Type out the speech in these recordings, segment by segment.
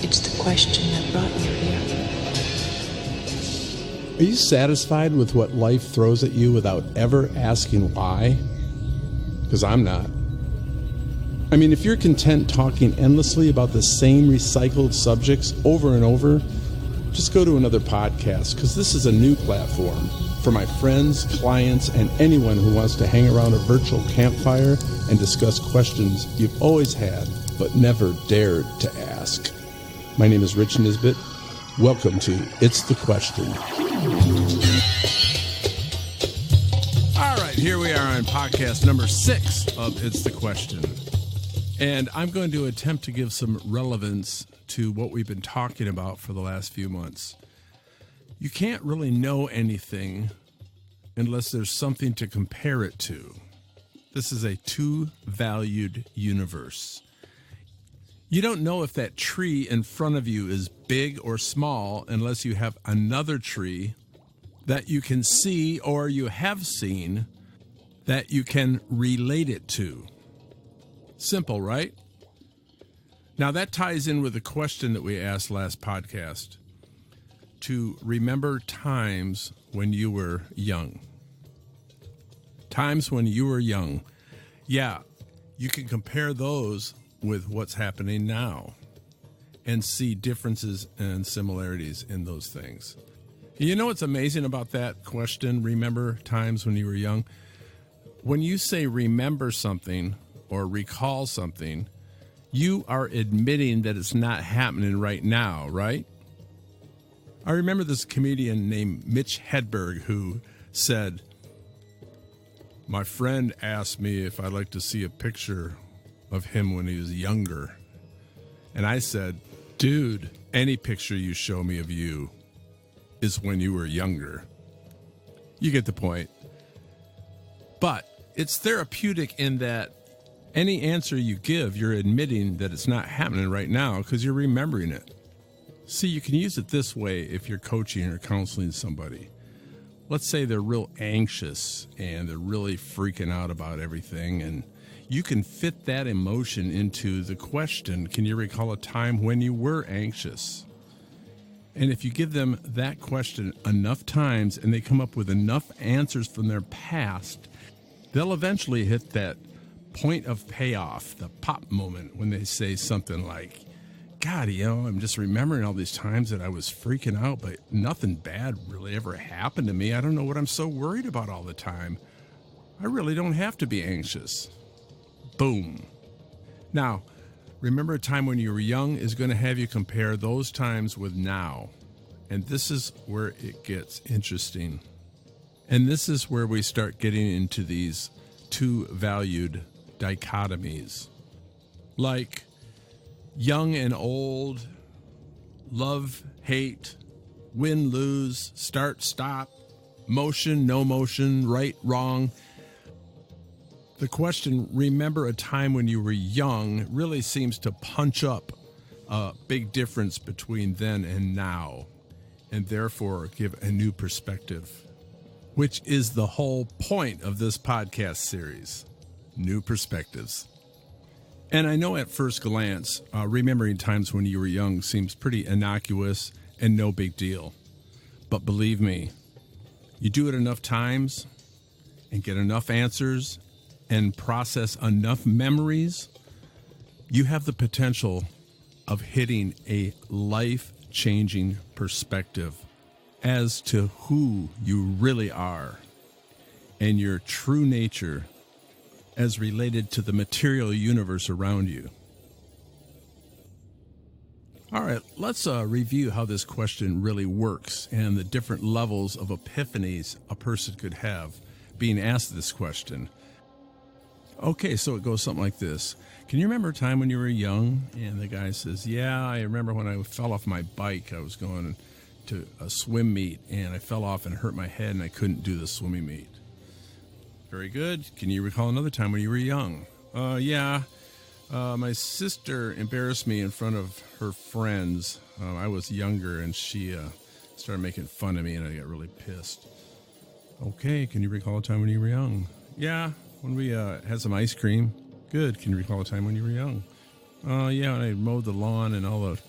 It's the question that brought you here. Are you satisfied with what life throws at you without ever asking why? Because I'm not. I mean, if you're content talking endlessly about the same recycled subjects over and over, just go to another podcast, because this is a new platform for my friends, clients, and anyone who wants to hang around a virtual campfire and discuss questions you've always had but never dared to ask. My name is Rich Nisbet. Welcome to It's the Question. All right, here we are on podcast number 6 of It's the Question. And I'm going to attempt to give some relevance to what we've been talking about for the last few months. You can't really know anything unless there's something to compare it to. This is a two-valued universe. You don't know if that tree in front of you is big or small unless you have another tree that you can see or you have seen that you can relate it to. Simple, right? Now that ties in with the question that we asked last podcast, to remember times when you were young. Times when you were young. Yeah, you can compare those with what's happening now and see differences and similarities in those things. You know what's amazing about that question, remember times when you were young? When you say remember something or recall something, you are admitting that it's not happening right now, right? I remember this comedian named Mitch Hedberg who said, "My friend asked me if I'd like to see a picture of him when he was younger." And I said, "Dude, any picture you show me of you is when you were younger." You get the point. But it's therapeutic in that any answer you give, you're admitting that it's not happening right now because you're remembering it. See, you can use it this way if you're coaching or counseling somebody. Let's say they're real anxious and they're really freaking out about everything, and you can fit that emotion into the question, can you recall a time when you were anxious? And if you give them that question enough times and they come up with enough answers from their past, they'll eventually hit that point of payoff, the pop moment, when they say something like, "God, I'm just remembering all these times that I was freaking out, but nothing bad really ever happened to me. I don't know what I'm so worried about all the time. I really don't have to be anxious." Boom. Now, remember a time when you were young is going to have you compare those times with now. And this is where it gets interesting. And this is where we start getting into these two valued dichotomies. Like young and old, love, hate, win, lose, start, stop, motion, no motion, right, wrong. The question, remember a time when you were young, really seems to punch up a big difference between then and now, and therefore give a new perspective, which is the whole point of this podcast series, new perspectives. And I know at first glance, remembering times when you were young seems pretty innocuous and no big deal. But believe me, you do it enough times and get enough answers and process enough memories, you have the potential of hitting a life-changing perspective as to who you really are and your true nature as related to the material universe around you. All right, let's review how this question really works and the different levels of epiphanies a person could have being asked this question. Okay, so it goes something like this. Can you remember a time when you were young? And the guy says, "Yeah, I remember when I fell off my bike. I was going to a swim meet, and I fell off and hurt my head, and I couldn't do the swimming meet." Very good. Can you recall another time when you were young? Yeah. My sister embarrassed me in front of her friends. I was younger, and she started making fun of me, and I got really pissed. Okay, can you recall a time when you were young? Yeah, when we had some ice cream. Good. Can you recall a time when you were young? Yeah, when I mowed the lawn and all the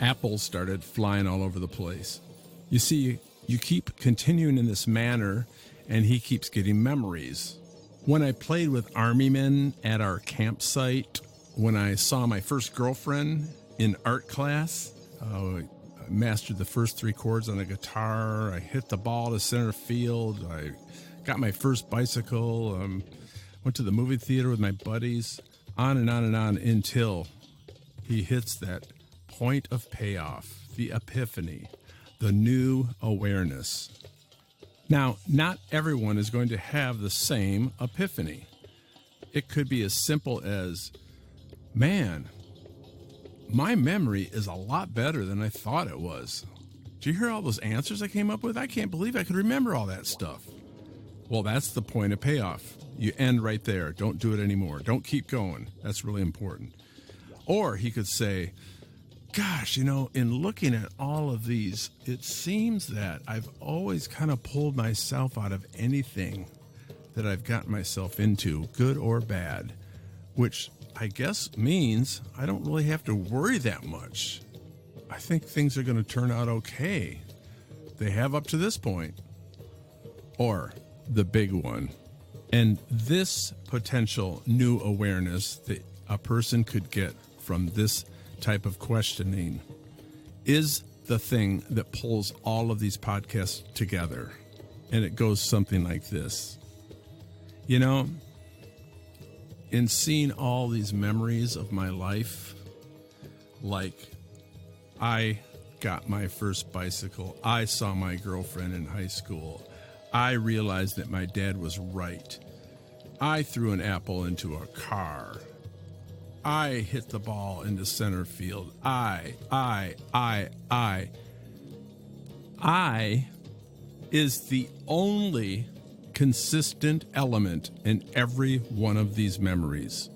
apples started flying all over the place. You see, you keep continuing in this manner, and he keeps getting memories. When I played with Army men at our campsite, when I saw my first girlfriend in art class, I mastered the first 3 chords on a guitar, I hit the ball to center field, I got my first bicycle, went to the movie theater with my buddies, on and on and on until he hits that point of payoff, the epiphany, the new awareness. Now, not everyone is going to have the same epiphany. It could be as simple as, man, my memory is a lot better than I thought it was. Did you hear all those answers I came up with? I can't believe I could remember all that stuff. Well, that's the point of payoff. You end right there. Don't do it anymore. Don't keep going. That's really important. Or he could say, gosh, in looking at all of these, it seems that I've always kind of pulled myself out of anything that I've gotten myself into, good or bad, which I guess means I don't really have to worry that much. I think things are going to turn out okay. They have up to this point. Or the big one. And this potential new awareness that a person could get from this type of questioning is the thing that pulls all of these podcasts together. And it goes something like this. In seeing all these memories of my life, like I got my first bicycle, I saw my girlfriend in high school, I realized that my dad was right, I threw an apple into a car, I hit the ball into center field. I is the only consistent element in every one of these memories.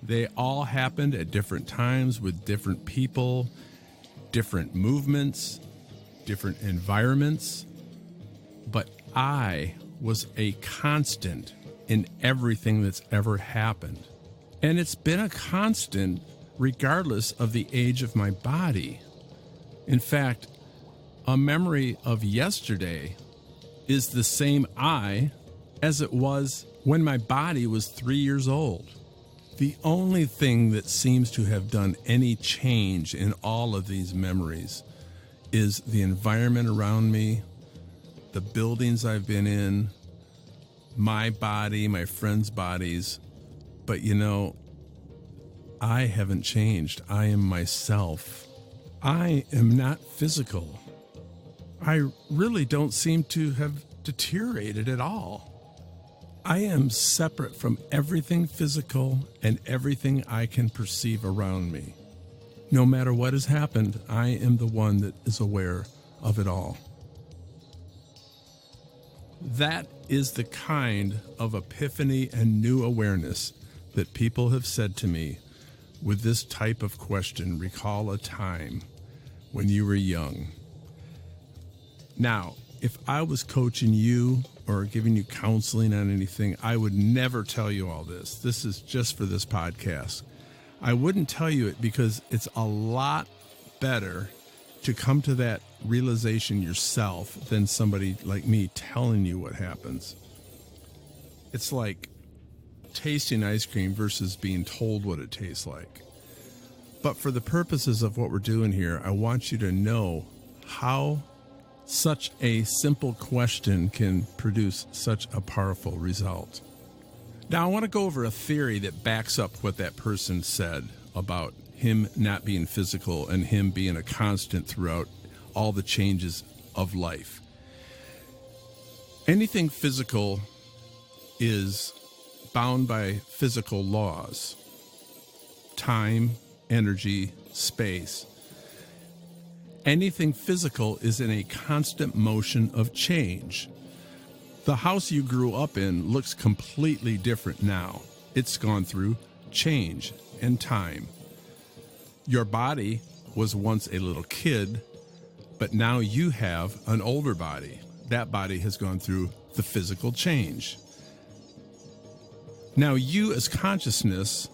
They all happened at different times with different people, different movements, different environments, but I was a constant in everything that's ever happened. And it's been a constant regardless of the age of my body. In fact, a memory of yesterday is the same I as it was when my body was 3 years old. The only thing that seems to have done any change in all of these memories is the environment around me, the buildings I've been in, my body, my friends' bodies. But I haven't changed. I am myself. I am not physical. I really don't seem to have deteriorated at all. I am separate from everything physical and everything I can perceive around me. No matter what has happened, I am the one that is aware of it all. That is the kind of epiphany and new awareness that people have said to me with this type of question. Recall a time when you were young. Now, if I was coaching you or giving you counseling on anything, I would never tell you all this. This is just for this podcast. I wouldn't tell you it because it's a lot better to come to that realization yourself than somebody like me telling you what happens. It's like tasting ice cream versus being told what it tastes like. But for the purposes of what we're doing here, I want you to know how such a simple question can produce such a powerful result. Now, I want to go over a theory that backs up what that person said about him not being physical and him being a constant throughout all the changes of life. Anything physical is bound by physical laws. Time, energy, space. Anything physical is in a constant motion of change. The house you grew up in looks completely different now. It's gone through change and time. Your body was once a little kid, but now you have an older body. That body has gone through the physical change. Now you as consciousness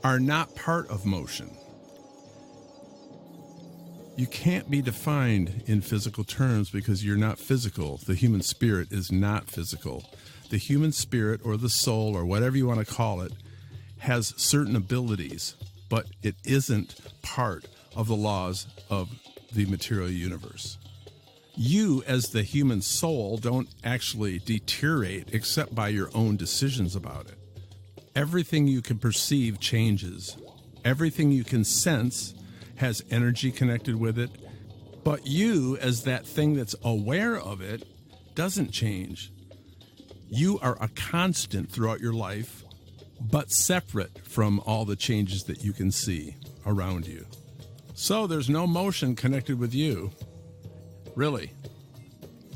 are not part of motion. You can't be defined in physical terms because you're not physical. The human spirit is not physical. The human spirit, or the soul, or whatever you want to call it, has certain abilities, but it isn't part of the laws of the material universe. You, as the human soul, don't actually deteriorate except by your own decisions about it. Everything you can perceive changes. Everything you can sense has energy connected with it. But you, as that thing that's aware of it, doesn't change. You are a constant throughout your life, but separate from all the changes that you can see around you. So there's no motion connected with you. Really.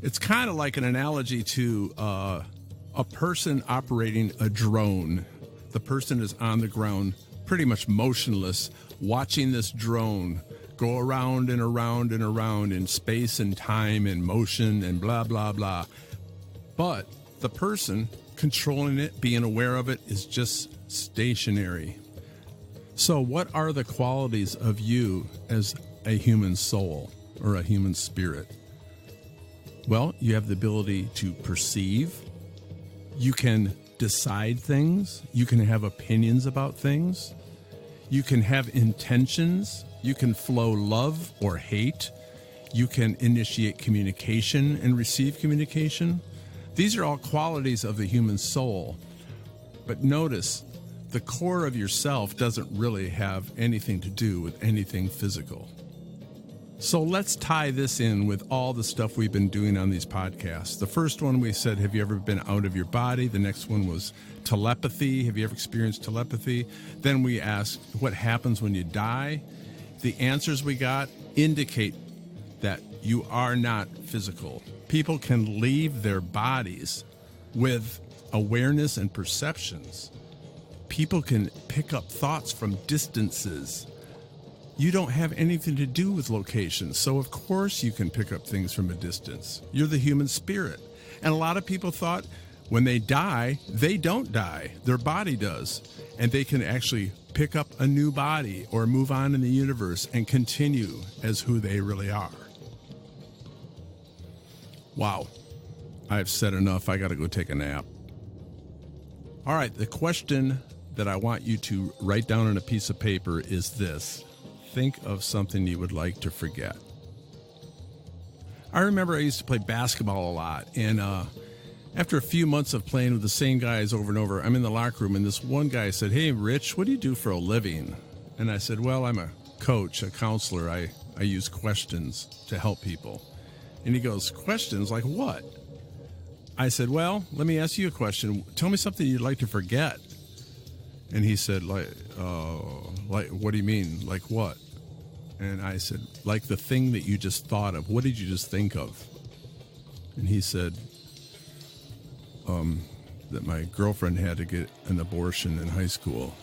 It's kind of like an analogy to a person operating a drone. The person is on the ground, pretty much motionless, watching this drone go around and around and around in space and time and motion and blah, blah, blah. But the person controlling it, being aware of it, is just stationary. So what are the qualities of you as a human soul or a human spirit? Well, you have the ability to perceive. You can decide things. You can have opinions about things. You can have intentions. You can flow love or hate. You can initiate communication and receive communication. These are all qualities of the human soul. But notice, the core of yourself doesn't really have anything to do with anything physical. So let's tie this in with all the stuff we've been doing on these podcasts. The first one we said, have you ever been out of your body? The next one was telepathy. Have you ever experienced telepathy? Then we asked, what happens when you die? The answers we got indicate that you are not physical. People can leave their bodies with awareness and perceptions. People can pick up thoughts from distances. You don't have anything to do with locations, so of course you can pick up things from a distance. You're the human spirit. And a lot of people thought when they die, they don't die. Their body does. And they can actually pick up a new body or move on in the universe and continue as who they really are. Wow. I've said enough. I got to go take a nap. All right, the question that I want you to write down on a piece of paper is this. Think of something you would like to forget. I remember I used to play basketball a lot, and after a few months of playing with the same guys over and over, I'm in the locker room, and this one guy said, "Hey, Rich, what do you do for a living?" And I said, "Well, I'm a coach, a counselor. I use questions to help people." And he goes, "Questions? Like what?" I said, "Well, let me ask you a question. Tell me something you'd like to forget." And he said, like, what do you mean? Like what? And I said, like the thing that you just thought of. What did you just think of? And he said, that my girlfriend had to get an abortion in high school.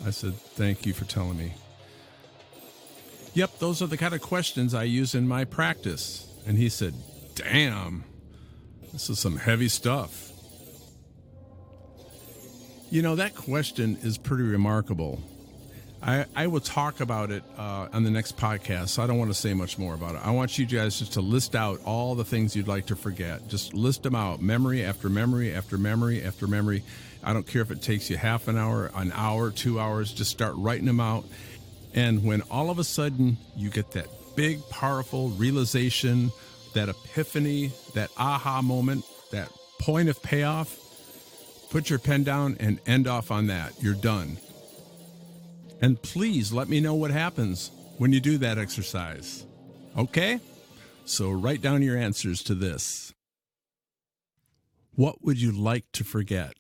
I said, thank you for telling me. Yep, those are the kind of questions I use in my practice. And he said, damn, this is some heavy stuff. You know, that question is pretty remarkable. I will talk about it on the next podcast, so I don't want to say much more about it. I want you guys just to list out all the things you'd like to forget. Just list them out, memory after memory after memory after memory. I don't care if it takes you half an hour, 2 hours. Just start writing them out. And when all of a sudden you get that big, powerful realization, that epiphany, that aha moment, that point of payoff, put your pen down and end off on that. You're done. And please let me know what happens when you do that exercise. Okay? So write down your answers to this. What would you like to forget?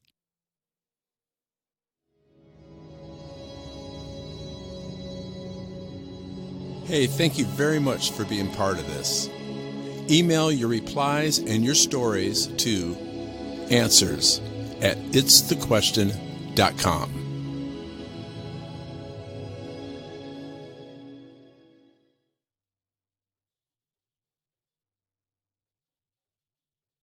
Hey, thank you very much for being part of this. Email your replies and your stories to answers@itsthequestion.com.